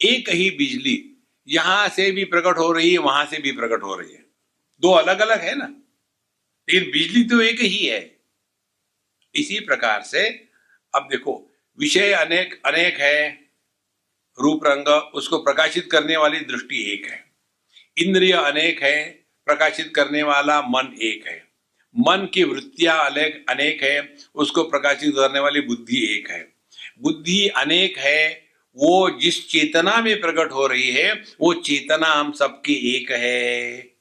एक ही बिजली यहां से भी प्रकट हो रही है, वहां से भी प्रकट हो रही है, दो अलग अलग है ना, लेकिन बिजली तो एक ही है। इसी प्रकार से अब देखो, विषय अनेक अनेक है, रूप रंग उसको प्रकाशित करने वाली दृष्टि एक है, इंद्रिय अनेक है, प्रकाशित करने वाला मन एक है, मन की वृत्तियां अनेक अनेक है, उसको प्रकाशित करने वाली बुद्धि एक है, बुद्धि अनेक है, वो जिस चेतना में प्रकट हो रही है वो चेतना हम सबकी एक है।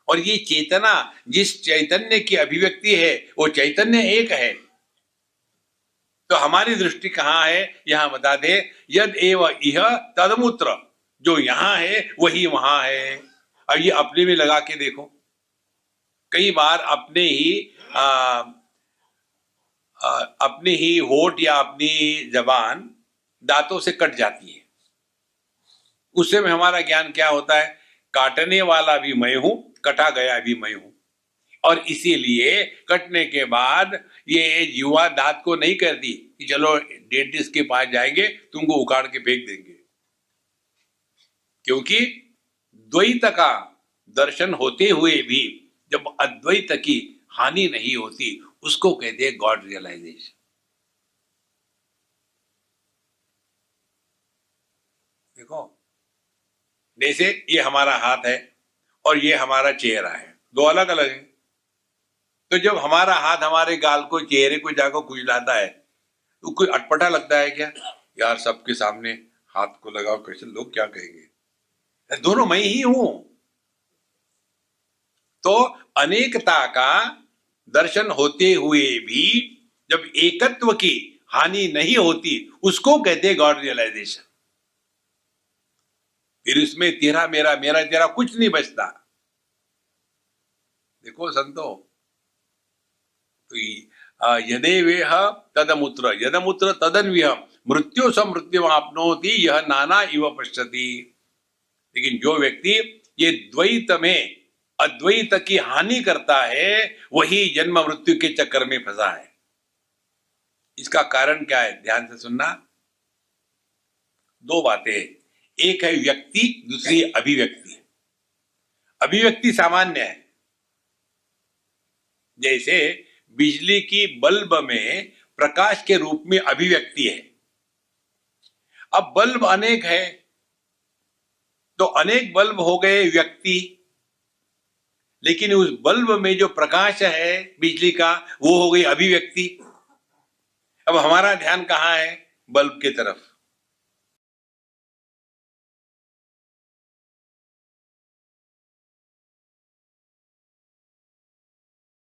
और ये चेतना जिस चैतन्य की अभिव्यक्ति है वो चैतन्य एक है। तो हमारी दृष्टि कहाँ है, यहां बता दे, यद एव इह तदमुत्र, जो यहां है वही वहां है। अब ये अपने में लगा के देखो, कई बार अपने ही होठ या अपनी जबान दांतों से कट जाती है, उससे हमारा ज्ञान क्या होता है, काटने वाला भी मैं हूं, कटा गया भी मैं हूं। और इसीलिए कटने के बाद ये युवा दांत को नहीं करती कि चलो डेंटिस्ट के पास जाएंगे तुमको उखाड़ के फेंक देंगे, क्योंकि द्वैत का दर्शन होते हुए भी जब अद्वैत की हानि नहीं होती उसको कहते हैं गॉड रियलाइजेशन। देखो, जैसे ये हमारा हाथ है और ये हमारा चेहरा है, दो अलग अलग है। तो जब हमारा हाथ हमारे गाल को, चेहरे को जाकर खुजलाता है तो कोई अटपटा लगता है क्या, यार सबके सामने हाथ को लगाओ, कैसे लोग क्या कहेंगे, दोनों मैं ही हूं। तो अनेकता का दर्शन होते हुए भी जब एकत्व की हानि नहीं होती उसको कहते हैं गॉड रियलाइजेशन। फिर उसमें तेरा मेरा, मेरा तेरा कुछ नहीं बचता। देखो संतो, तो यदेवेह तदमुत्र यदमुत्र तदन्विह मृत्यु स मृत्यु आपनोति यह नाना इव पश्यति। लेकिन जो व्यक्ति ये द्वैत में अद्वैत की हानि करता है वही जन्म मृत्यु के चक्कर में फंसा है। इसका कारण क्या है, ध्यान से सुनना। दो बातें, एक है व्यक्ति, दूसरी अभिव्यक्ति। अभिव्यक्ति सामान्य है, जैसे बिजली की बल्ब में प्रकाश के रूप में अभिव्यक्ति है। अब बल्ब अनेक है तो अनेक बल्ब हो गए व्यक्ति, लेकिन उस बल्ब में जो प्रकाश है बिजली का वो हो गई अभिव्यक्ति। अब हमारा ध्यान कहाँ है, बल्ब की तरफ।